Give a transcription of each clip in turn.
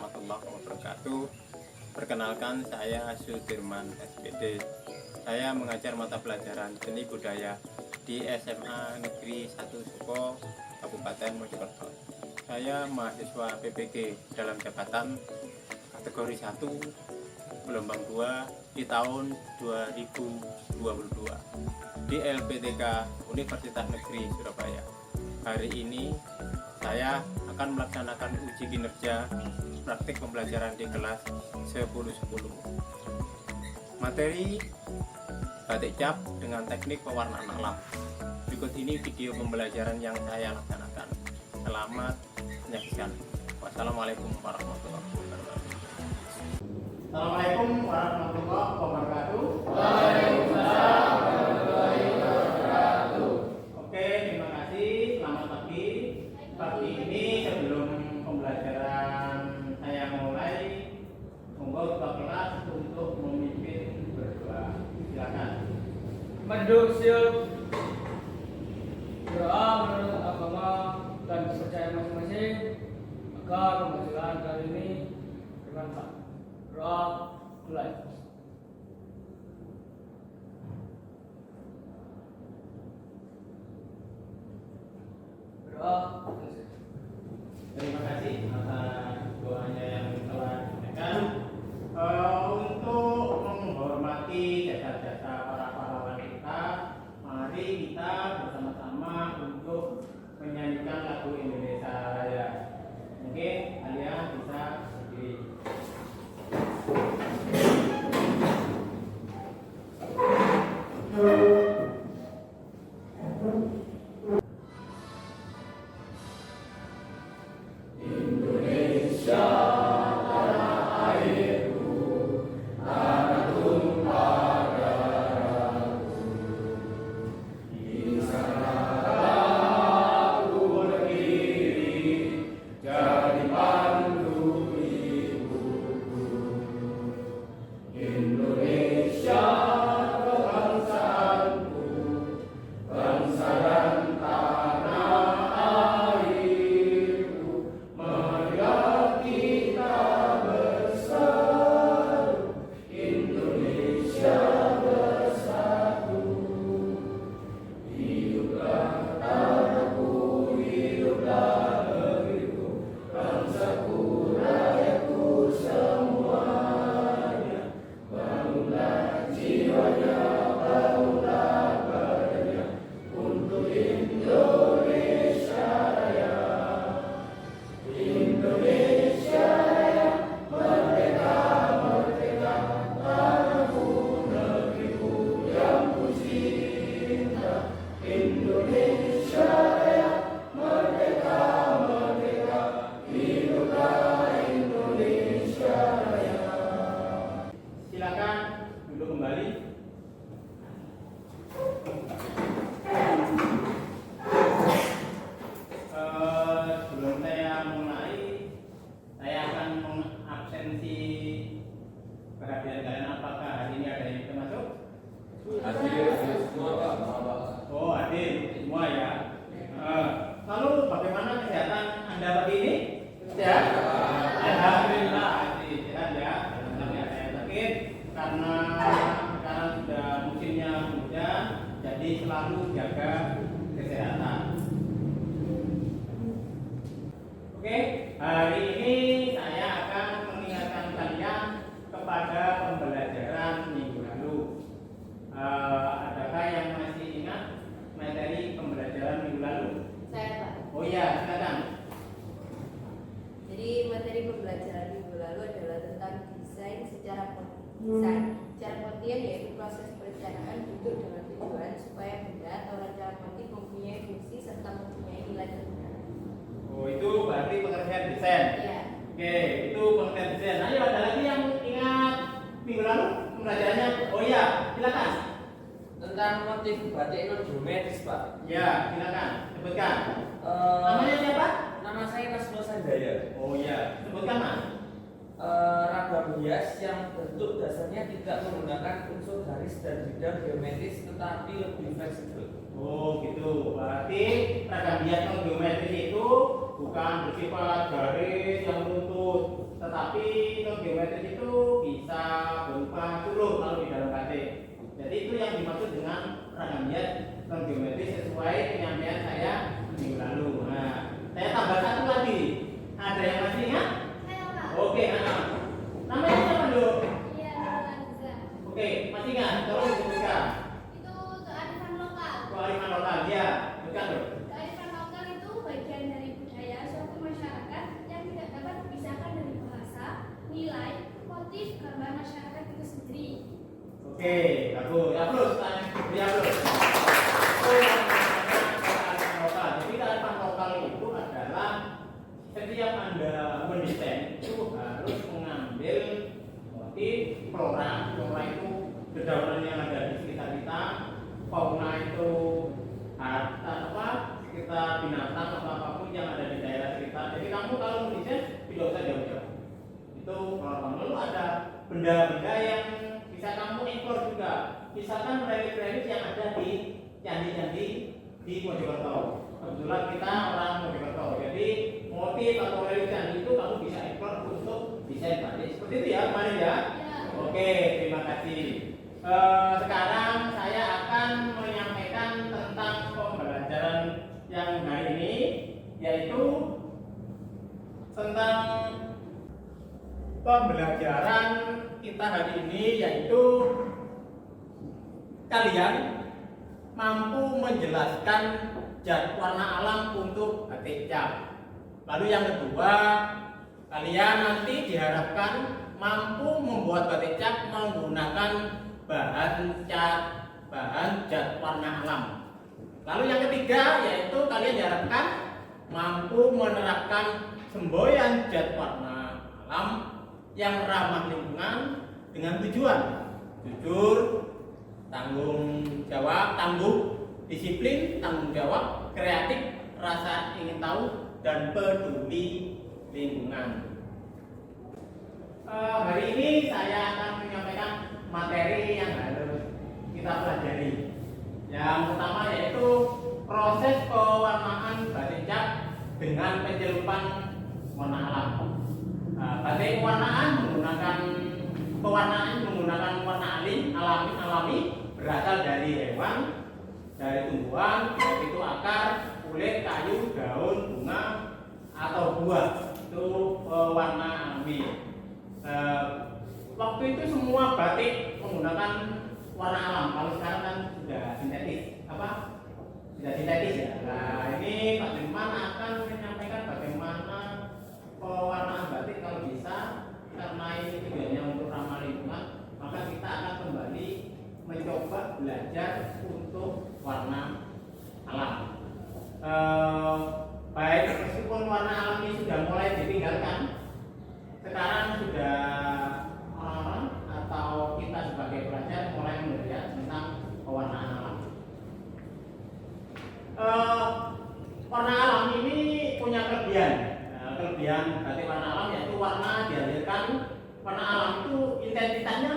warahmatullahi wabarakatuh. Perkenalkan, saya Sudirman SPD. Saya mengajar mata pelajaran seni budaya di SMA Negeri 1 Suko, Kabupaten Mojokerto. Saya mahasiswa PPG dalam jabatan kategori 1 gelombang 2 di tahun 2022 di LPTK Universitas Negeri Surabaya. Hari ini saya akan melaksanakan uji kinerja praktik pembelajaran di kelas 10-10. Materi batik cap dengan teknik pewarnaan alam. Berikut ini video pembelajaran yang saya laksanakan. Selamat menyaksikan. Wassalamualaikum warahmatullahi wabarakatuh. Assalamualaikum warahmatullahi wabarakatuh. Waalaikumsalam warahmatullahi wabarakatuh. Oke, terima kasih. Selamat pagi. Pagi ini sebelum pembelajaran saya mulai, monggo ketua kelas untuk memimpin berdoa. Silakan. Menduk siap. Doa menurut agama dan kepercayaan masing-masing agar pembelajaran kali ini bermanfaat. Doa mulai. Doa. Terima kasih atas doanya yang telah disampaikan. Untuk menghormati jasa-jasa para pahlawan kita, mari kita bersama-sama untuk menyanyikan lagu Indonesia Raya. Mungkin kalian bisa berdiri. Silakan duduk kembali. Sebelum saya mulai, saya akan mengabsensi perhatian kalian. Apakah hari ini ada yang termasuk? Hadir semua Pak. Oh, hadir semua ya. Lalu bagaimana kesehatan Anda pagi ini? Sehat? Alhamdulillah, sehat ya. Jangan sampai ada yang sakit karena sekarang sudah musimnya hujan, jadi selalu jaga kesehatan. Oke, hari ini saya akan mengingatkan kalian kepada pembelajaran minggu lalu. Adakah yang masih ingat materi pembelajaran minggu lalu? Saya Pak. Oh iya, silakan. Jadi materi pembelajaran minggu lalu adalah tentang desain secara pengertian, yaitu proses perencanaan bentuk dengan tujuan supaya benda atau rancangan motif mempunyai fungsi serta mempunyai nilai kebenaran. Oh, itu berarti pengertian desain. Iya. Oke, itu pengertian desain. Ayo, ada lagi yang ingat minggu lalu pembelajarannya? Oh iya, silakan. Tentang motif batik non geometris Pak. Ya, silakan. Sebutkan. Namanya siapa? Nama saya Nasrul Sanjaya. Oh iya, sebutkan Mas. Ragam hias yang bentuk dasarnya tidak menggunakan unsur garis dan bidang geometris tetapi lebih fleksibel. Oh gitu, berarti ragam hias non geometris itu bukan bersifat garis yang runtut, tetapi tapi non geometris itu bisa berupa curug kalau di dalam batik. Jadi itu yang dimaksud dengan ragam hias non geometris sesuai penyampaian saya minggu lalu. Nah, saya tambah satu lagi. Ada yang masih ingat? Saya Pak. Oke, namanya siapa dulu? Iya, Nurlanza. Oke, masih ingat? Tolong disebutkan. Itu kearifan lokal. Kearifan lokal, ya, bukan loh. Kearifan lokal itu bagian dari budaya suatu masyarakat yang tidak dapat dipisahkan dari bahasa, nilai, motif, gambar masyarakat itu sendiri. Oke, bagus. Aplaus, beri aplaus. Oh, yang namanya kearifan lokal. Jadi kearifan lokal itu adalah setiap Anda mendesain itu harus mengambil motif flora. Flora itu dedaunan yang ada di sekitar kita. Fauna itu sekitar binatang atau apapun yang ada di daerah sekitar. Jadi kamu kalau mendesain tidak usah jauh-jauh. Itu kalau lalu ada benda-benda yang bisa kamu ekspor juga. Misalkan relik-relik yang ada di candi-candi di Mojokerto. Kebetulan kita orang Mojokerto, jadi motif atau relik candi itu kamu bisa ekspor untuk desain batik. Seperti itu ya, kemarin ya. Oke, terima kasih. Sekarang saya akan menyampaikan tentang pembelajaran yang hari ini, yaitu tentang pembelajaran kita hari ini, yaitu kalian mampu menjelaskan zat warna alam untuk batik cap. Lalu yang kedua, kalian nanti diharapkan mampu membuat batik cap menggunakan bahan zat warna alam. Lalu yang ketiga, yaitu kalian diharapkan mampu menerapkan semboyan zat warna alam yang ramah lingkungan dengan tujuan jujur, tanggung jawab, disiplin, tanggung jawab, kreatif, rasa ingin tahu, dan peduli lingkungan. Hari ini saya akan menyampaikan materi yang harus kita pelajari. Yang pertama yaitu proses pewarnaan batik cap dengan pencelupan warna alam. Batik pewarnaan menggunakan warna alami berasal dari hewan, dari tumbuhan, baik itu akar, kulit, kayu, daun, bunga, atau buah. Itu pewarna alami. Waktu itu semua batik menggunakan warna alam. Kalau sekarang kan sudah sintetis, sudah sintetis ya. Nah, ini Pak Dirman akan menyampaikan bagaimana pewarnaan batik kalau bisa, karena ini tujuannya untuk ramah lingkungan, maka kita akan kembali mencoba belajar untuk warna alam. Baik, meskipun warna alam ini sudah mulai ditinggalkan, sekarang sudah orang-orang atau kita sebagai pelajar mulai melihat tentang pewarnaan alam. Warna alam ini punya kelebihan. Kelebihan batik warna alam yaitu warna dihasilkan, warna alam itu intensitasnya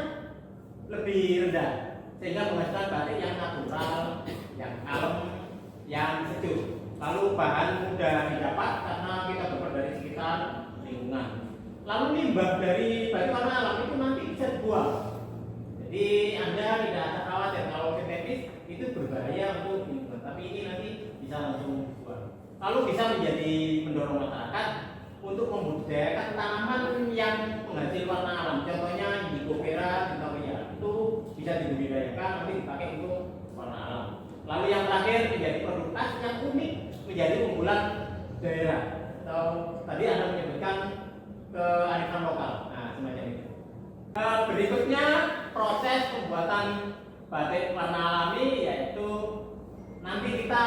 lebih rendah sehingga menghasilkan batik yang natural, yang kalem, yang sejuk. Lalu bahan mudah didapat karena kita dapat dari sekitar lingkungan. Lalu limbah dari batik warna alam itu nanti bisa dibuang. Jadi Anda tidak ada khawatir kalau sintetis itu berbahaya untuk lingkungan, tapi ini nanti bisa langsung dibuang. Lalu bisa menjadi mendorong masyarakat untuk membudidayakan tanaman yang penghasil warna alam. Contohnya Hydrophora centaurea itu bisa dibudidayakan nanti dipakai untuk warna alam. Lalu yang terakhir menjadi produk khas yang unik, menjadi unggulan daerah. Atau tadi Anda menyebutkan kearifan lokal. Nah, semacam itu. Berikutnya proses pembuatan batik warna alami, yaitu nanti kita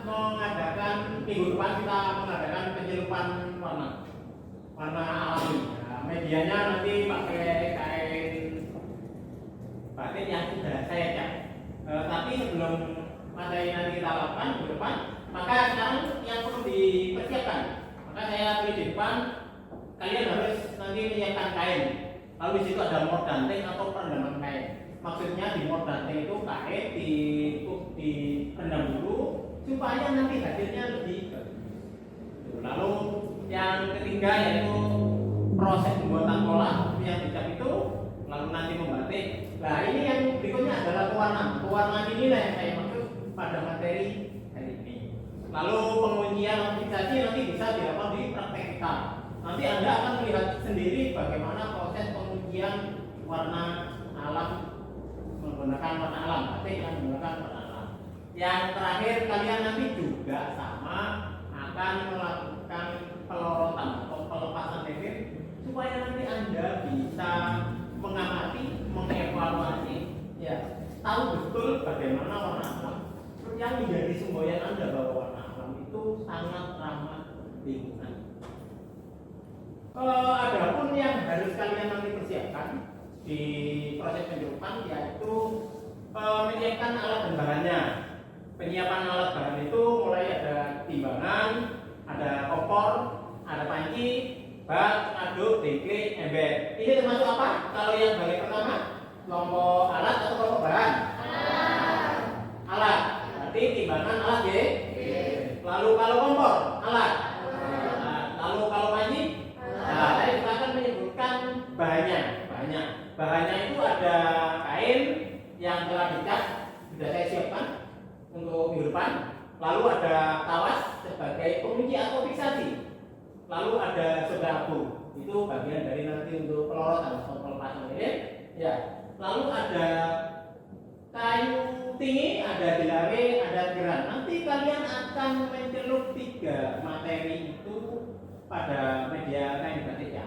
mengadakan minggu depan kita mengadakan pencelupan warna alami. Nah, medianya nanti pakai kain batik yang sudah saya cat. Tapi sebelum materi nanti kita lakukan minggu depan, maka sekarang yang perlu dipersiapkan. Maka saya tulis di depan, kalian harus nanti menyiapkan kain. Lalu di situ ada mordanting atau perendaman kain. Maksudnya di mordanting itu kain direndam dulu supaya nanti hasilnya lebih bagus. Lalu yang ketiga yaitu proses pembuatan pola yang dicap itu, lalu nanti membatik. Nah ini yang berikutnya adalah pewarnaan. Pewarnaan inilah yang saya maksud pada materi hari ini. Lalu pengujian aplikasi nanti bisa dilakukan di praktekal. Nanti Anda akan melihat sendiri bagaimana proses pengujian warna alam menggunakan warna alam, batik yang menggunakan warna alam. Yang terakhir kalian nanti juga sama akan melakukan pelorotan atau pelepasan level supaya nanti Anda bisa mengamati, mengevaluasi, ya, tahu betul bagaimana warna alam yang menjadi semboyan Anda bahwa warna alam itu sangat ramah lingkungan. Adapun yang harus kalian nanti persiapkan di proses penyelupan yaitu menyiapkan alat dan bahannya. Penyiapan alat bahan itu mulai ada timbangan, ada kompor, ada panci, bak, aduk, dengklik, ember. Ini termasuk apa? Kalau yang bagian pertama, kelompok alat atau kelompok bahan? Alat. Berarti timbangan alat ya. Lalu kalau kompor, alat. Lalu kalau panci, nah, saya juga akan menyebutkan bahannya. Bahannya itu ada kain yang telah dicat, sudah saya siapkan untuk minggu depan. Lalu ada tawas sebagai pengunci atau fiksasi. Lalu ada soda abu, itu bagian dari nanti untuk pelorotan atau pelepasan ini. Ya. Lalu ada kayu tinggi, ada dilare, ada tiran. Nanti kalian akan mencelup 3 materi itu pada media kain batik ya.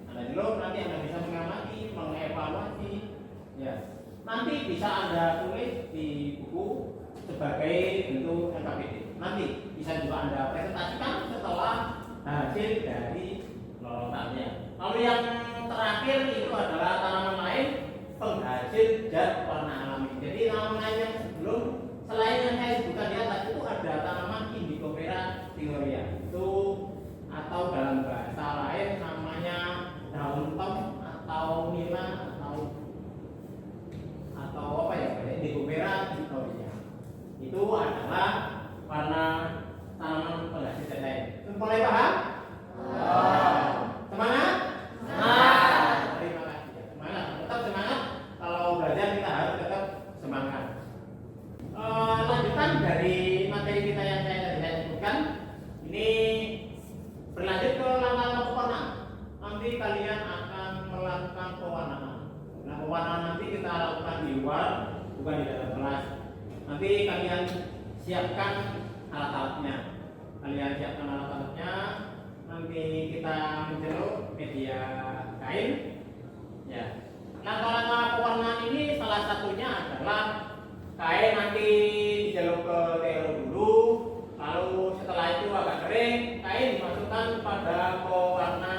Anda celup, nanti Anda bisa mengamati, mengevaluasi. Ya. Nanti bisa Anda tulis di buku sebagai bentuk NKPD. Nanti bisa juga Anda presentasikan setelah hasil dari lolotannya. Lalu yang terakhir itu adalah tanaman lain penghasil zat warna alami. Jadi tanaman lain yang sebelum selain yang saya sebutkan di atas itu ada tanaman Indigofera tiloria. Itu atau dalam bahasa lain namanya daun tom atau nila atau apa ya? Indigofera tiloria. Itu adalah warna tanaman penghasil zat lain. Mulai paham? Semangat? Terima kasih. Semangat. Tetap semangat. Kalau belajar kita harus tetap semangat. Lanjutan dari materi kita yang saya sebutkan, ini berlanjut ke langkah pewarnaan. Nanti kalian akan melakukan pewarnaan. Nah, pewarnaan nanti kita lakukan di luar, bukan di dalam kelas. Nanti kalian siapkan alat-alatnya. Nanti kita mencelup media kain. Ya. Langkah-langkah pewarnaan ini salah satunya adalah kain nanti dicelup ke telo dulu, lalu setelah itu agak kering, kain dimasukkan pada pewarna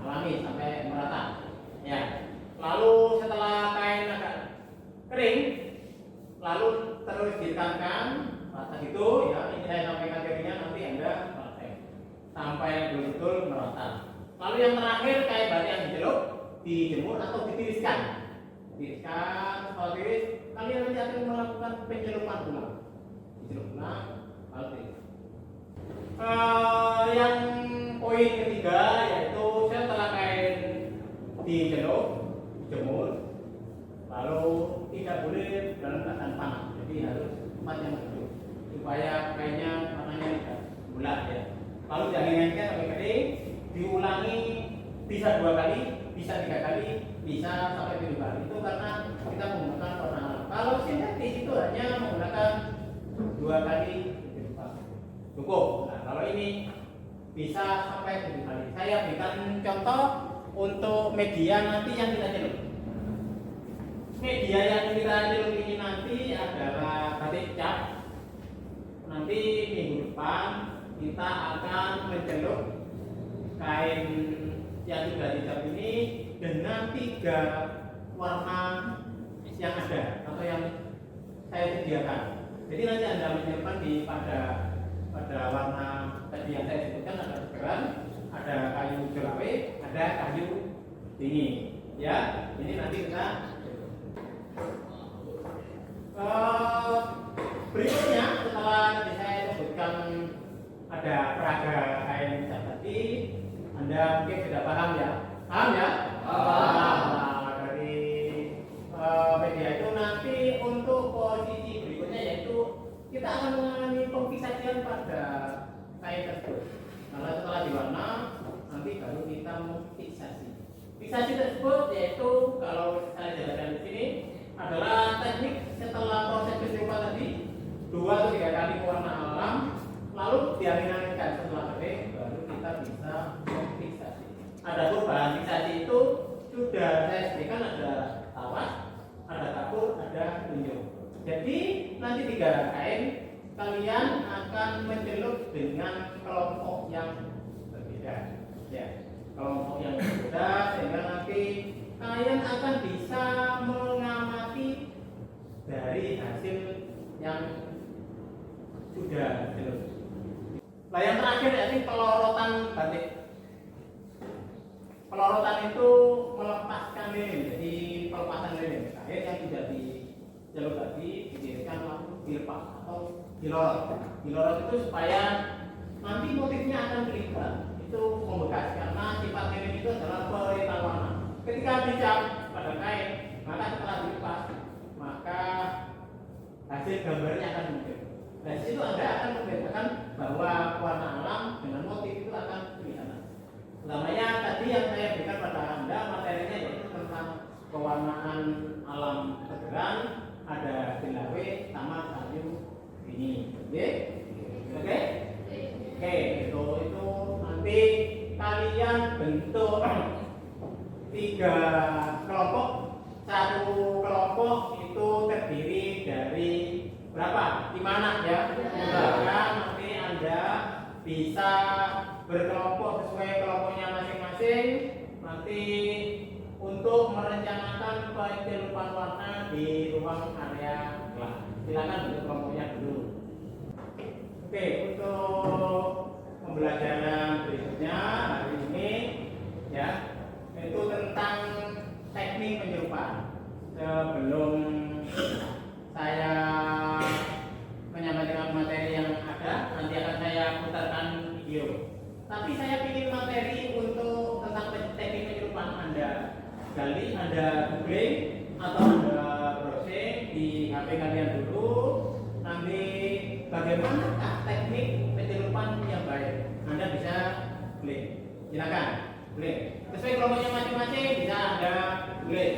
alami sampai merata. Ya. Lalu setelah kain agak kering, lalu terus ditekankan atas itu, ya ini saya sampaikan teorinya, nanti Anda praktek sampai betul-betul merata. Lalu yang terakhir kain batik yang dicelup dijemur atau ditiriskan. Kalau tiris, kalian nanti akan melakukan pencelupan ulang. Dicelup ulang, lalu tiris. Yang poin ketiga yaitu setelah kain dicelup, dijemur, lalu tidak boleh dalam keadaan panas. Jadi harus tempat yang sejuk supaya kainnya warnanya tidak bulat ya. Lalu dianginkan sampai kering, diulangi bisa 2 kali, bisa 3 kali, bisa sampai 7 kali. Itu karena kita menggunakan warna alam. Kalau sintetis itu hanya menggunakan 2 kali cukup. Nah, kalau ini bisa sampai 7 kali. Saya berikan contoh untuk media nanti yang kita celup. Media yang kita celup ini nanti adalah batik cap. Nanti minggu depan kita akan mencelup kain yang sudah dicap ini dengan 3 warna yang ada atau yang saya sediakan. Jadi nanti Anda menyiapkan pada warna tadi yang saya sebutkan, ada segeran, ada kayu jelawe, ada kayu dingin. Ya, ini nanti kita berikutnya setelah tadi saya sebutkan ada peraga kain cat tadi, Anda mungkin sudah paham ya Paham ya? Paham. Nah, dari media itu nanti untuk posisi berikutnya yaitu kita akan mengalami pengpisahkan pada kain tersebut. Karena setelah diwarna nanti baru kita memfiksasi. Fiksasi tersebut yaitu kalau saya jelaskan di sini adalah teknik setelah proses penyerupan tadi 2 atau 3 kali pewarna alam, lalu diangin-anginkan setelah kering baru kita bisa memfiksasi. Adapun bahan fiksasi itu sudah saya sediakan, ada tawas, ada kapur, ada tunjuk. Jadi nanti 3 kain kalian akan mencelup dengan kelompok yang berbeda. Ya, kelompok yang berbeda sehingga nanti kalian akan bisa mengamati dari hasil yang sudah jelas. Nah yang terakhir yaitu pelorotan batik. Pelorotan itu melepaskan lilin, jadi pelepasan lilin. Akhir yang tidak dijalur tadi didirikan lalu dilepas atau dilorot. Dilorot itu supaya nanti motifnya akan terlihat, itu membekas karena sifat lilin itu adalah pelita warna. Ketika dicap pada kain, maka setelah dilepas, maka hasil gambarnya akan muncul. Dari situ Anda akan membedakan bahwa warna alam dengan motif itu akan kelihatan. Utamanya tadi yang saya berikan pada Anda materinya yaitu tentang pewarnaan alam tegeran, ada bilawe sama kayu ini. Oke? Oke? Oke, itu nanti kalian bentuk 3 kelompok. Satu kelompok itu terdiri dari berapa? 5 anak ya. Bahkan nanti Anda bisa berkelompok sesuai kelompoknya masing-masing. Nanti untuk merencanakan pencelupan warna di ruang area kelas. Silakan bentuk kelompoknya dulu. Oke, untuk pembelajaran berikutnya hari ini ya, itu tentang teknik penyerupan. Sebelum saya menyampaikan materi yang ada, nanti akan saya putarkan video. Tapi saya pilih materi untuk tentang teknik penyerupan. Anda gali, Anda googling atau Anda browsing di HP kalian dulu. Nanti bagaimanakah teknik penyerupan yang baik? Anda bisa klik. Silakan klik. Sesuai kelompoknya masing-masing bisa Anda klik.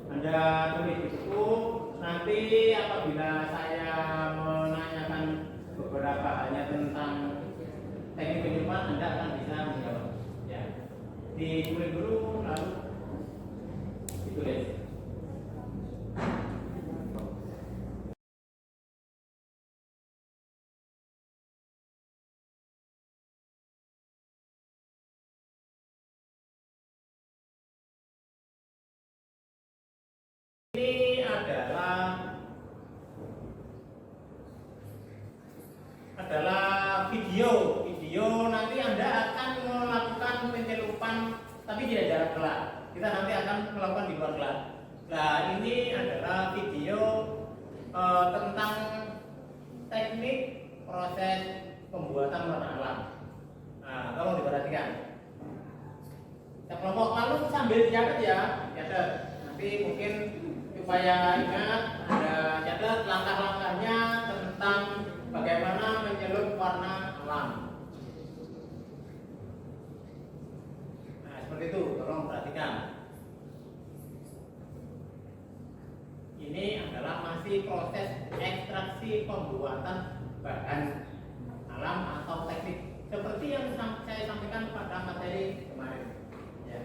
Anda tulis di buku. Nanti apabila saya menanyakan beberapa hanya tentang teknik penyerupan, Anda akan bisa menjawab. Ya, ditulis dulu lalu ditulis. Ini adalah video nanti Anda akan melakukan pencelupan tapi tidak jarak kelas. Kita nanti akan melakukan di luar kelas. Nah, ini adalah video tentang teknik proses pembuatan warna alam. Nah, tolong diperhatikan. Kita kelompok lalu sambil dicatat ya, catat. Nanti mungkin supaya ingat ada catat langkah-langkahnya tentang bagaimana mencelup warna alam. Nah, seperti itu, tolong perhatikan. Ini adalah masih proses ekstraksi pembuatan bahan alam atau teknik seperti yang saya sampaikan pada materi kemarin. Ya,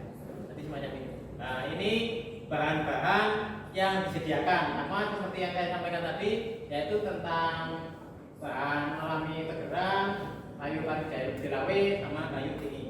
tadi semacam ini. Nah, ini bahan-bahan yang disediakan, sama seperti yang saya sampaikan tadi, yaitu tentang bahan alami tegeran, kayu-kayu jahit bilawe, sama kayu ini.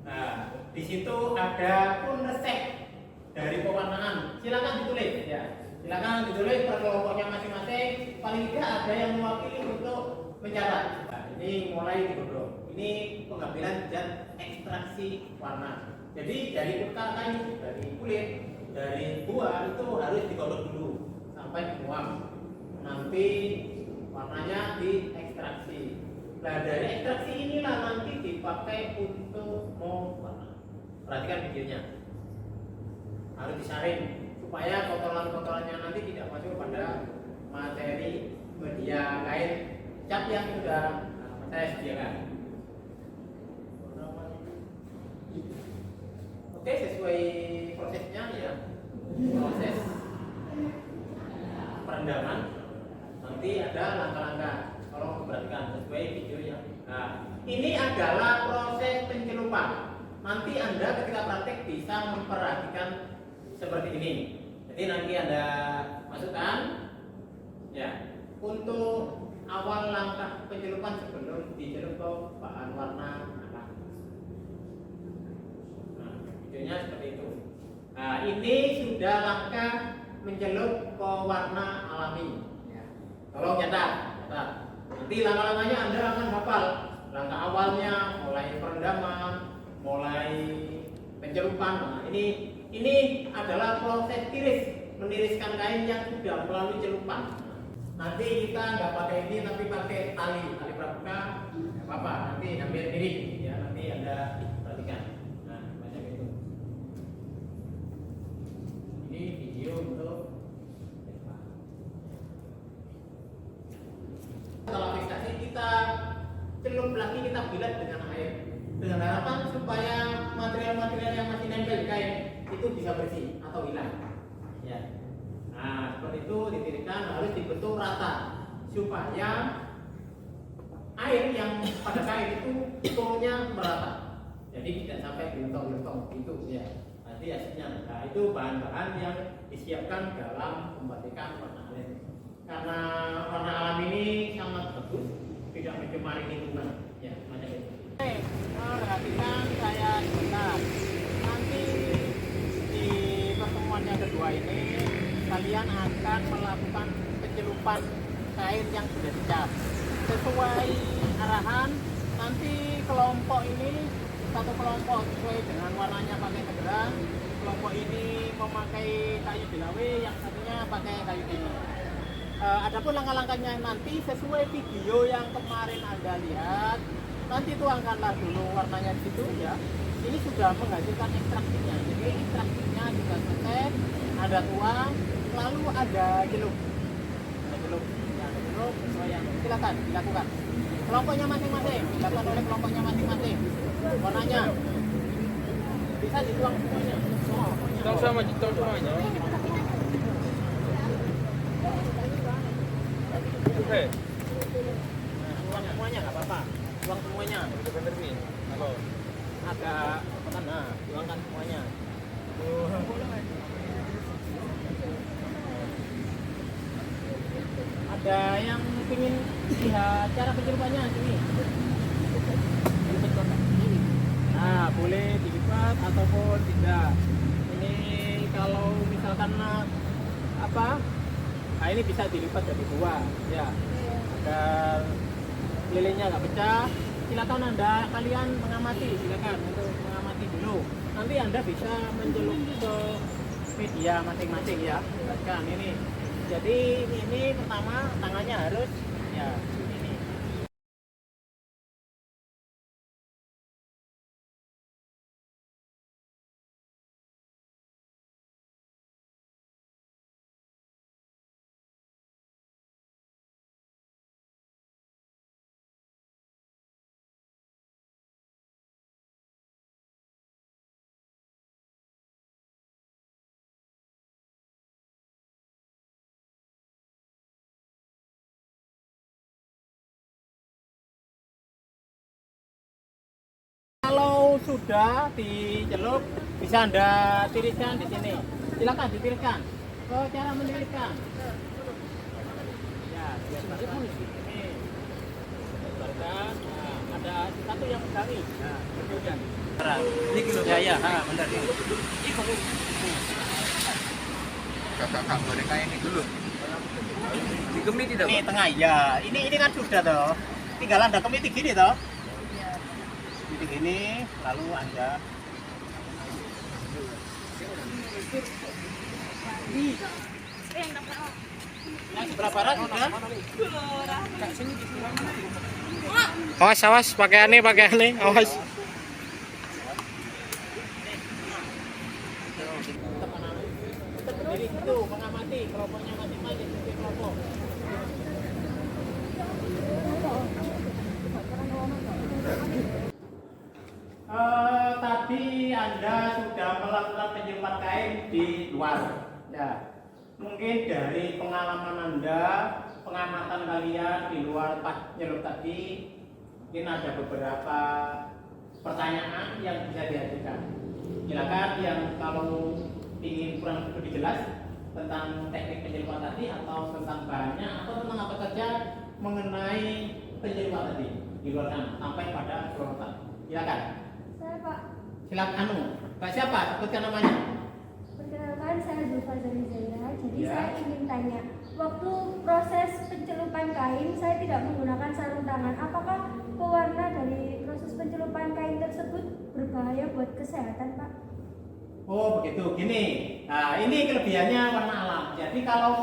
Nah, di situ ada pun resep dari pewarnaan. Silakan ditulis ya. Silakan ditulis per kelompoknya masing-masing. Paling tidak ada yang mewakili untuk mencatat. Nah, ini mulai digodok. Ini pengambilan zat ekstraksi warna. Jadi dari kayu, dari kulit, dari buah itu harus digodok dulu sampai menguap. Nanti warnanya diekstraksi. Nah, dari ekstraksi inilah nanti dipakai untuk mewarna. Perhatikan videonya. Harus disaring supaya kotoran-kotorannya nanti tidak masuk pada materi media kain cat yang sudah saya sediakan. Oke, sesuai prosesnya ya. Proses perendaman nanti ada langkah-langkah. Tolong perhatikan sesuai videonya. Nah, ini adalah proses pencelupan. Nanti Anda ketika praktek bisa memperhatikan seperti ini. Jadi nanti Anda masukkan ya untuk awal langkah pencelupan sebelum dicelup ke bahan warna merah. Nah, videonya seperti itu. Nah, ini sudah langkah mencelup ke warna alami. Ya. Tolong catat. Nanti langkah-langkahnya Anda akan hafal. Langkah awalnya mulai perendaman, mulai pencelupan. Nah, ini adalah proses tiris, meniriskan kain yang sudah melalui celupan. Nanti kita nggak pakai ini tapi pakai tali pramuka, nggak apa-apa. Nanti ambil miring ya, nanti Anda perhatikan. Nah, macam itu. Ini video untuk setelah fiksasi kita celup lagi, kita bilas dengan air dengan harapan supaya material-material yang masih nempel di kain itu bisa bersih atau hilang ya. Nah, seperti itu ditiriskan, harus dibentuk rata supaya air yang pada kain itu turunnya merata, jadi tidak sampai gelentong-gelentong itu ya. Nanti hasilnya, nah itu bahan-bahan yang disiapkan dalam pembatikan warna alam. Karena warna alam ini sangat bagus, tidak mencemari lingkungan ya, macam itu. Oke, perhatikan saya sebentar. Nanti di pertemuan yang kedua ini kalian akan melakukan pencelupan kain yang sudah dicat sesuai arahan. Nanti kelompok ini satu kelompok sesuai dengan warnanya pakai segerang, kelompok ini memakai kayu bilawe, yang satunya pakai kayu ini. Adapun langkah-langkahnya nanti sesuai video yang kemarin Anda lihat. Nanti tuangkanlah dulu warnanya di situ ya. Ini sudah menghasilkan ekstraksinya. Jadi ekstraksinya juga selesai. Ada tuang, lalu ada jelup. Ada jelup. Ya, ada jelup sesuai yang silakan dilakukan. Kelompoknya masing-masing, dilakukan oleh kelompoknya masing-masing. Warnanya bisa dituang semuanya. Tuang semuanya. Oke. Tuang semuanya nggak apa-apa. Tuang semuanya. Bener nih. Halo. Agak tekan, nah, tuangkan semuanya. Ada yang ingin lihat cara pencelupannya sini. Nah, boleh dilipat ataupun tidak. Ini kalau misalkan apa? Nah, ini bisa dilipat jadi dua, ya, agar lilinnya nggak pecah. Silakan kalian mengamati, silakan untuk mengamati dulu. Nanti Anda bisa mencelup ke media masing-masing ya. Kan ini. Jadi ini pertama tangannya harus ya ini. Kalau sudah dicelup, bisa Anda tiriskan di sini. Silakan ditiriskan. Oh, cara meniriskan. Ya, biar ini. Lebarkan. Nah, ada satu yang pegangi. Nah, kemudian. Ini kilo ya, benar ini. Kakak boneka ini dulu. Dikemi tidak? Ini tengah ya. Ini kan sudah toh. Tinggal Anda kemiti gini toh. Ini lalu Anda yang seberapa barat sudah? Awas, pakaiannya, awas. Tetap berdiri situ, mengamati kelompoknya masing-masing, setiap kelompok. Tadi Anda sudah melakukan penyelupan kain di luar. Ya. Mungkin dari pengalaman Anda, pengamatan kalian di luar penyelup tadi, mungkin ada beberapa pertanyaan yang bisa diajukan. Silakan yang kalau ingin kurang lebih jelas tentang teknik penyelupan tadi atau tentang bahannya atau tentang apa saja mengenai penyelupan tadi di luar sana sampai pada pelorotan. Silakan. Saya Pak, Silakan Pak siapa? Sebutkan namanya. perkenalkan saya Zulfa Zainah. Jadi Ya. saya ingin tanya, waktu proses pencelupan kain saya tidak menggunakan sarung tangan. Apakah pewarna dari proses pencelupan kain tersebut berbahaya buat kesehatan, Pak? Oh begitu, gini. Nah ini kelebihannya warna alam. Jadi kalau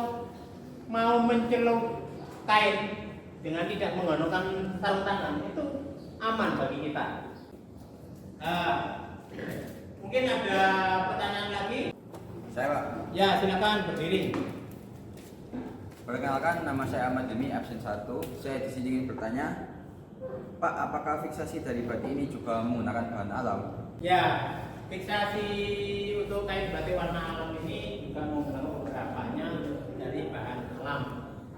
mau mencelup kain dengan tidak menggunakan sarung tangan itu aman bagi kita. Mungkin ada pertanyaan lagi? Saya Pak. Ya silakan berdiri. Perkenalkan, nama saya Ahmad Demi, absen 1. Saya di sini ingin bertanya, Pak, apakah fiksasi dari batik ini juga menggunakan bahan alam? Ya, fiksasi untuk kain batik warna alam ini juga menggunakan beberapanya dari bahan alam.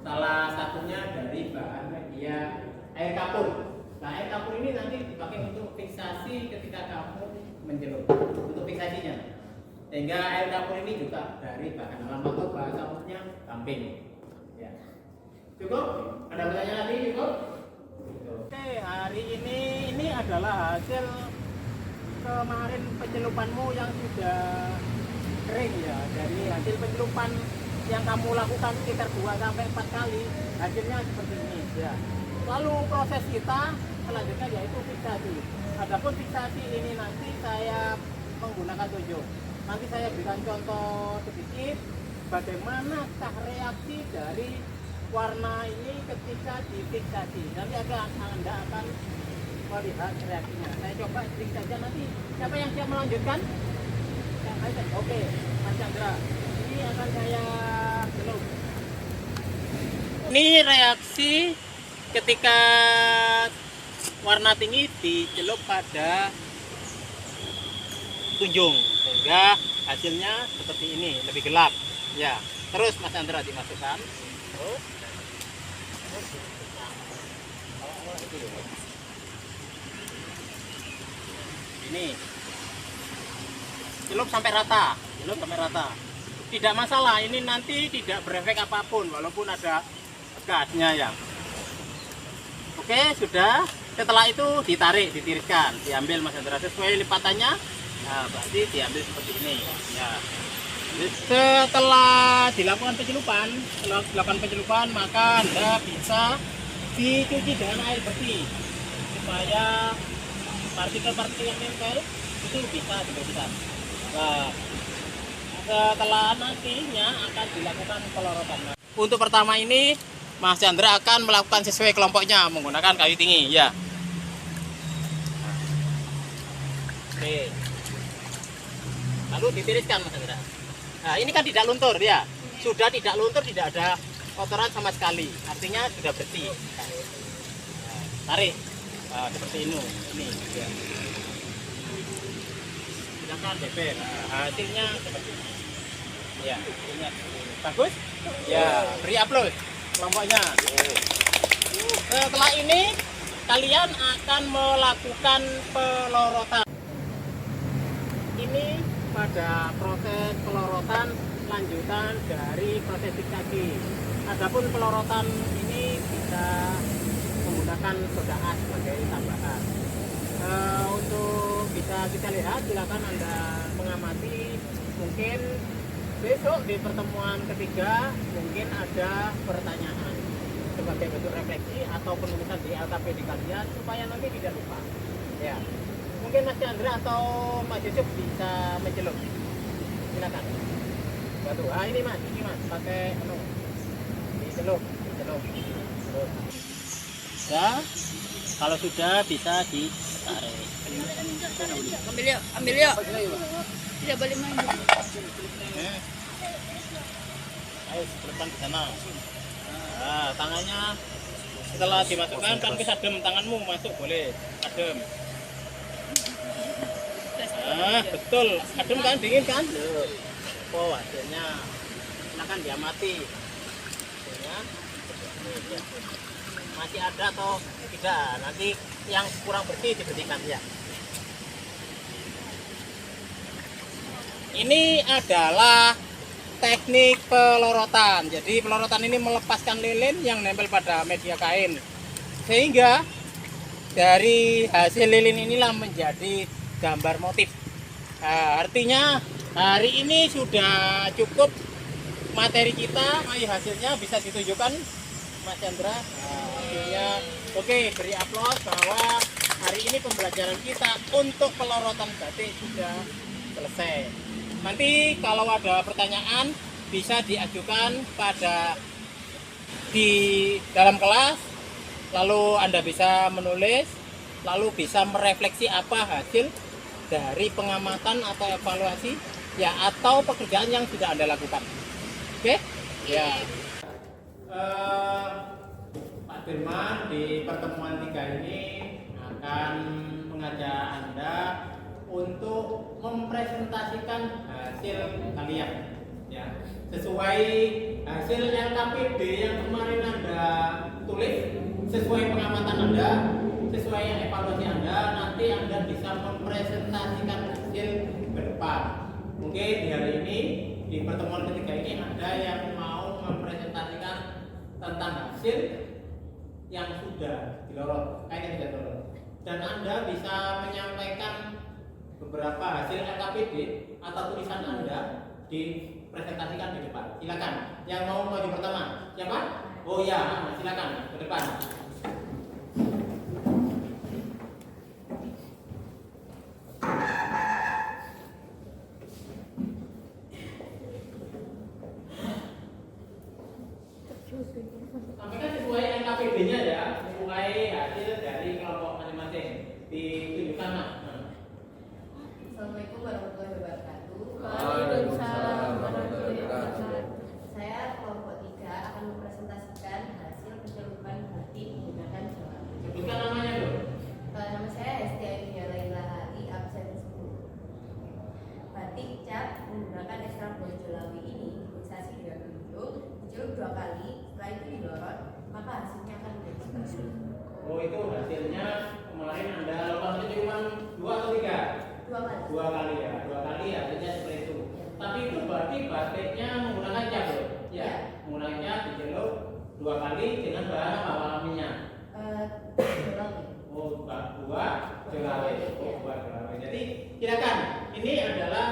Salah satunya dari bahan media air kapur. Nah, air kapur ini nanti dipakai untuk fiksasi ketika kamu mencelup, untuk fiksasinya. Sehingga air kapur ini juga dari bahan alam atau bahasa umumnya gamping. Ya. Cukup? Ada pertanyaan lagi? Cukup? Oke, hari ini adalah hasil kemarin pencelupanmu yang sudah kering ya. Dari hasil pencelupan yang kamu lakukan sekitar 2-4 kali, hasilnya seperti ini ya. Lalu proses kita selanjutnya yaitu fiksasi. Adapun fiksasi ini nanti saya menggunakan tunjuk. Nanti saya berikan contoh sedikit bagaimanakah reaksi dari warna ini ketika difiksasi. Nanti Anda akan melihat reaksinya. Saya coba trik saja nanti. Siapa yang siap melanjutkan? Oke, Mas Chandra. Ini akan saya celup. Ini reaksi ketika warna tinggi dicelup pada tunjung sehingga hasilnya seperti ini, lebih gelap. Ya, terus Mas Chandra dimasukkan. Terus. Ini celup sampai rata, tidak masalah, ini nanti tidak berefek apapun walaupun ada gasnya ya. Oke, sudah. Setelah itu ditarik, ditiriskan, diambil Mas Chandra sesuai lipatannya. Nah, berarti diambil seperti ini ya. Setelah dilakukan pencelupan, maka Anda bisa dicuci dengan air bersih supaya partikel-partikel yang nempel itu bisa dibersihkan. Nah, setelah nantinya akan dilakukan pelorotan. Untuk pertama ini Mas Chandra akan melakukan sesuai kelompoknya menggunakan kayu tinggi ya. Oke. Lalu ditiriskan Mas Chandra. Nah, ini kan tidak luntur ya. Sudah tidak luntur, tidak ada kotoran sama sekali. Artinya sudah bersih. Nah, tarik. Nah, seperti ini. Ya. Silakan beber. Nah, hasilnya seperti ini. Ya, hasilnya seperti ini. Bagus? Ya, beri upload kelompoknya. Setelah ini kalian akan melakukan pelorotan. Ini pada proses pelorotan lanjutan dari proses fiksasi. Adapun pelorotan ini bisa menggunakan soda as sebagai tambahan. Untuk bisa kita lihat, silakan Anda mengamati. Mungkin besok di pertemuan ketiga mungkin ada pertanyaan sebagai bentuk refleksi atau penulisan di LKPD kalian supaya nanti tidak lupa. Ya. Mungkin Mas Chandra atau Mas Yusuf bisa mencelup. Silakan. Batu. Ah ini Mas, pakai dicelup. Ya. Kalau sudah bisa ditarik. Ambil yuk. Tidak boleh maju. Ayo ke depan ke sana. Nah, tangannya setelah dimasukkan kan bisa adem, tanganmu masuk boleh adem. Nah, betul, adem kan, dingin kan? Oh, hasilnya silakan diamati. Ya. Masih ada atau tidak? Nanti yang kurang bersih dibersihkan ya. Ini adalah teknik pelorotan. Jadi pelorotan ini melepaskan lilin yang nempel pada media kain, sehingga dari hasil lilin inilah menjadi gambar motif. Nah, artinya hari ini sudah cukup materi kita. Ayo hasilnya bisa ditunjukkan Mas Chandra. Nah, hasilnya oke, beri aplaus bahwa hari ini pembelajaran kita untuk pelorotan batik sudah selesai. Nanti kalau ada pertanyaan bisa diajukan di dalam kelas, lalu Anda bisa menulis, lalu bisa merefleksi apa hasil dari pengamatan atau evaluasi ya, atau pekerjaan yang sudah Anda lakukan. Oke? Ya. Pak Firman di pertemuan 3 ini akan mengajak Anda untuk mempresentasikan hasil kalian ya, sesuai hasil LKPD yang kemarin Anda tulis, sesuai pengamatan Anda, sesuai evaluasi Anda. Nanti Anda bisa mempresentasikan hasil ke depan. Mungkin di hari ini, di pertemuan ketiga ini, ada yang mau mempresentasikan tentang hasil yang sudah dilorot, kain yang sudah dilorot, dan Anda bisa menyampaikan beberapa hasil LKPD atau tulisan Anda dipresentasikan di depan. Silakan. Yang mau maju pertama, siapa? Oh ya, silakan ke depan. Sampaikan sesuai LKPD-nya ya, sesuai hasil dari kelompok masing-masing. Ditunjukkan, Mas. Assalamualaikum warahmatullahi wabarakatuh. Waalaikumsalam warahmatullahi wabarakatuh. Saya kelompok 3 akan mempresentasikan hasil pencelupan batik menggunakan jalawi. Sebutkan namanya dulu. Nama saya Hesti Ainia Laila Ali, absen 10. Batik cap menggunakan ekstrak buah jalawi ini difiksasi dengan ujung 2 kali, setelah itu dilorot, maka hasilnya akan menjadi seperti ini. Oh, itu hasilnya kemarin Anda lakukan cuma 2 atau 3? 2 kali. 2 kali ya, 2 kali hasilnya seperti itu. Tapi itu berarti batiknya menggunakan cap ya? Ya, menggunakannya diceluk 2 kali dengan bahan apa alaminya? Jalawi. Oh, buah jelawe. Oh, buah jelawe. Jadi silakan. Ini adalah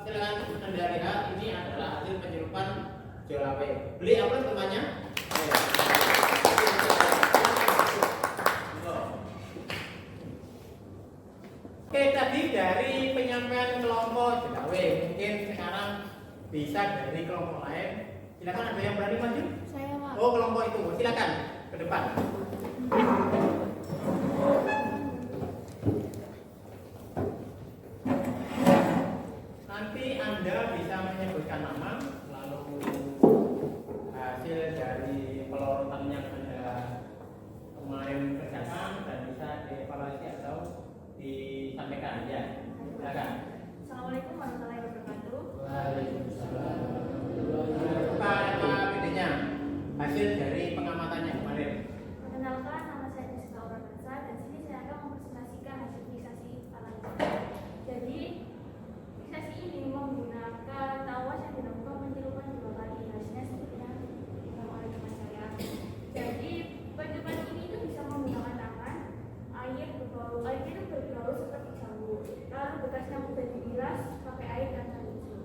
silakan Anda lihat, ini adalah hasil penyelupan jelawe. Beli apa temannya? Oke, tadi dari penyampaian kelompok jelawe, mungkin sekarang bisa dari kelompok lain. Silakan, ada yang berani maju? Saya, Pak. Oh, kelompok itu. Silakan ke depan. Nanti Anda bisa menyebutkan nama, lalu hasil dari pelorotan yang Anda kemarin kerjakan, dan bisa dievaluasi atau disampaikan ya. Silakan. Assalamualaikum warahmatullahi wabarakatuh. Waalaikumsalam. Apa LKPD-nya? Hasil dari pengamatannya kemarin. Perkenalkan, nama saya Jessica Auramansa dan sini saya akan mempresentasikan hasil fiksasi alat. Jadi fiksasi ini menggunakan tawas yang dilakukan pencelupan 2 kali. Hasilnya seperti yang dilakukan oleh teman saya. Jadi pencelupan ini itu bisa menggunakan tangan, air itu berbau seperti jambu. Lalu bekasnya mudah dibilas pakai air dan tisu.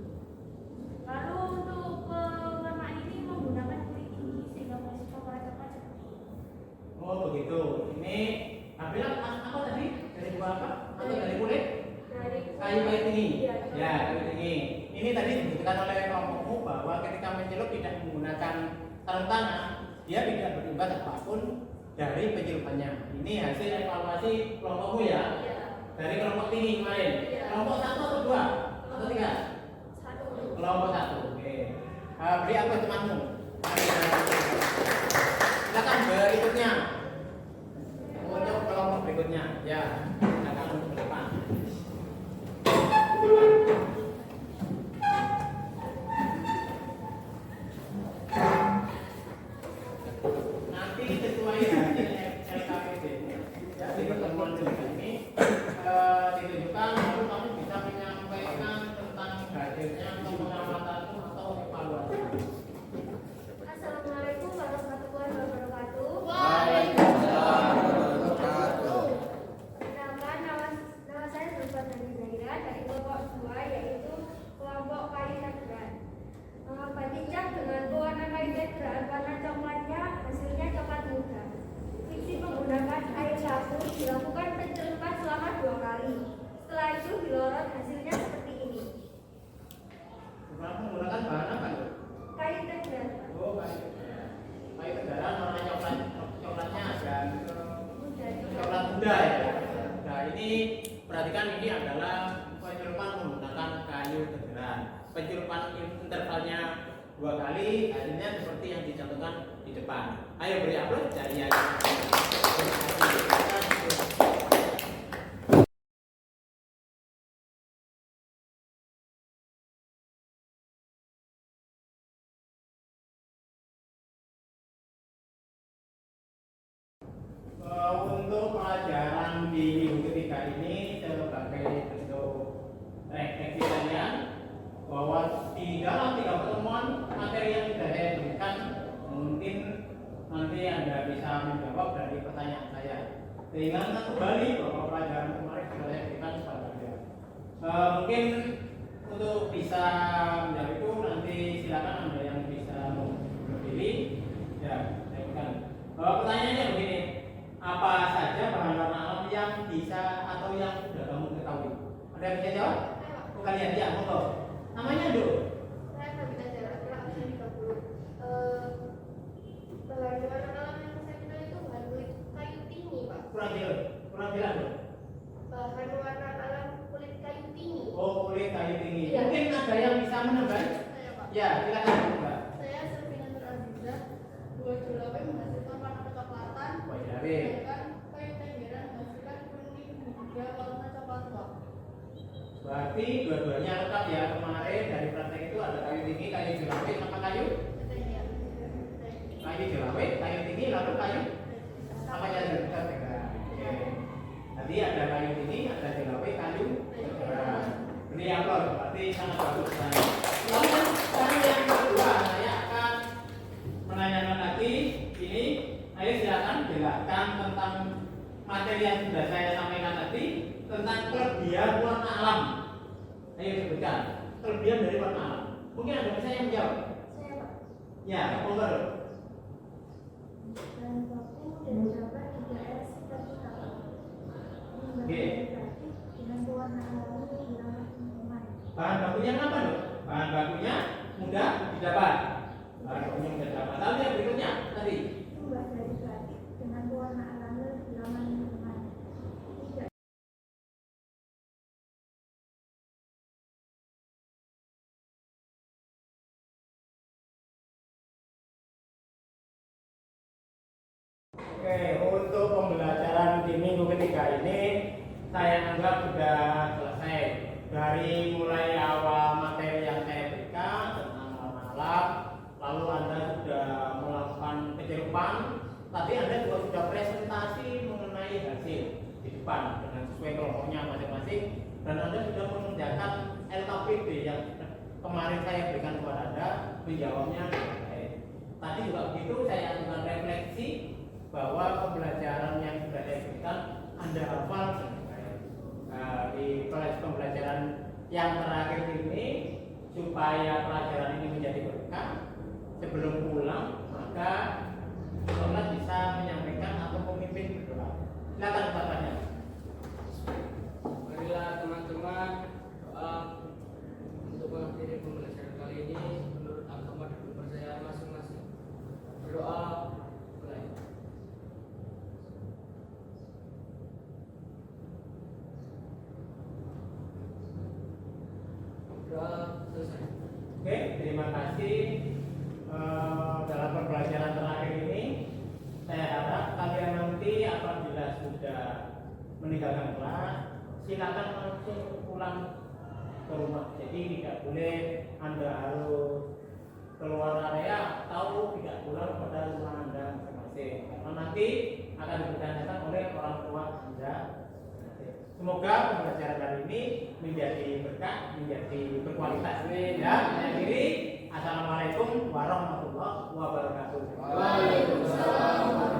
Lalu untuk pewarnaan ini menggunakan kulit tinggi sehingga menghasilkan warna coklat seperti ini. Oh begitu. Ini bilang apa tadi? Dari buah apa? Atau dari kulit? Dari Kayu tinggi. Iya, Ya, kayu tinggi. Ini tadi disebutkan oleh kelompokmu bahwa ketika mencelup tidak menggunakan sarung tangan, dia tidak berimbas apapun dari pencelupannya. Ini hasil evaluasi kelompokmu ya. Iya. Dari kelompok tinggi kemarin. Iya. Kelompok 1 atau 2? atau 3? Satu. Kelompok 1. Oke. Beri aku temanmu. Silakan berikutnya. Untuk kelompok berikutnya. Ya, silakan untuk ke depan. Nanti sesuai hasil LKPD ya, di pertemuan ini ditunjukkan lalu kamu bisa menyampaikan tentang hasilnya atau pengamatanmu atau evaluasi. Assalamualaikum warahmatullahi wabarakatuh. Waalaikumsalam warahmatullahi wabarakatuh. Perkenalkan, nama saya Zulfa Zaira dari kelompok 2 yaitu kelompok kayu tegeran. Batik cat dengan pewarna kayu tegeran warna coklatnya hasilnya coklat muda. Fiksi menggunakan air sapu dilakukan pencelupan selama 2 kali. Setelah itu dilorot hasilnya seperti ini. Kamu menggunakan bahan apa? Kayu tegeran. Oh, kayu. Kayu tegaran warna coklatnya agak coklat muda ya. Nah, ini perhatikan, ini adalah pencelupan menggunakan kayu tegeran. Pencelupan intervalnya 2 kali, hasilnya seperti yang dicontohkan di depan. Ayo beri aplaus dari yang untuk pelajaran di minggu ketiga ini sebagai bentuk refleksi kalian bahwa di dalam 3 pertemuan materi yang sudah saya berikan mungkin nanti Anda bisa menjawab dari pertanyaan saya. Sehingga kembali bahwa pelajaran kemarin sudah saya berikan kepada Anda. Mungkin untuk bisa menjawab itu nanti silakan Anda yang bisa berdiri. Ya, saya berikan. Pertanyaannya begini. Apa saja bahan warna alam yang bisa atau yang sudah kamu ketahui? Ada yang bisa jawab? Kalian ya, monggo. Namanya dulu. Saya Sabita Jara, absen 30. Bahan warna alam yang saya kenal itu bahan kulit kayu tinggi, Pak. Kurang jelas dulu. Bahan warna alam kulit kayu tinggi. Oh, kulit kayu tinggi. Iya. Mungkin ada yang bisa menambah? Saya, Pak. Ya, silakan Mbak. Saya Servina Nur Aziza, 2 julawe menghasilkan warna kecoklatan. Wah, Jawi. Sedangkan kayu tenderan menghasilkan kuning hingga warna coklat tua. Berarti dua-duanya lengkap ya. Kemarin dari praktek itu ada kayu tinggi, kayu jelawe, sama kayu Tenderan. kayu jelawe, kayu tinggi, lalu kayu apa ya? Oke. Tadi ada kayu tinggi, ada jelawe, kayu tegeran. Beri aplaus, berarti sangat bagus. Lalu sekarang yang kedua, saya akan menanyakan lagi ini. Ayo silakan jelaskan tentang materi yang sudah saya sampaikan tadi tentang kelebihan warna alam. Ayo sebutkan kelebihan dari warna alam. Mungkin ada bisa yang menjawab? Saya, Pak. Ya, monggo. Bahan baku dan dapat di daerah sekitar kita, Pak. Oke. Dengan pewarna alami di dalam lingkungan. Bahan bakunya apa dok? Bahan bakunya mudah didapat. Bahan bakunya mudah didapat. Lalu yang berikutnya tadi. Limbah dari batik dengan pewarna alami di dalam lingkungan. Tidak. Oke, untuk pembelajaran di minggu ketiga ini saya anggap sudah selesai. Dari mulai awal materi yang saya berikan tentang warna alam, lalu Anda sudah melakukan pencelupan. Tadi Anda juga sudah presentasi mengenai hasil di depan dengan sesuai kelompoknya masing-masing, dan Anda sudah mengerjakan LKPD yang kemarin saya berikan kepada Anda, menjawabnya dengan baik. Tadi juga begitu, saya akan refleksi bahwa pembelajaran yang sudah saya berikan Anda hafal dengan baik. Di pembelajaran yang terakhir ini, supaya pelajaran ini menjadi berkah, sebelum pulang maka sholat bisa menyampaikan atau pemimpin berdoa. Silakan bapaknya. Marilah teman-teman doa untuk mengakhiri pembelajaran kali ini menurut agama dan kepercayaan masing-masing. Berdoa mulai. selesai. Oke, terima kasih. Dalam pembelajaran terakhir ini, saya harap kalian nanti apabila sudah meninggalkan kelas, silakan langsung pulang ke rumah. Jadi tidak boleh Anda harus keluar area atau tidak pulang pada rumah Anda masing-masing, karena nanti akan dipertanyakan oleh orang tua Anda. Semoga pembelajaran kali ini menjadi berkah, menjadi berkualitas. Ya, saya akhiri. Assalamualaikum warahmatullahi wabarakatuh. Waalaikumsalam.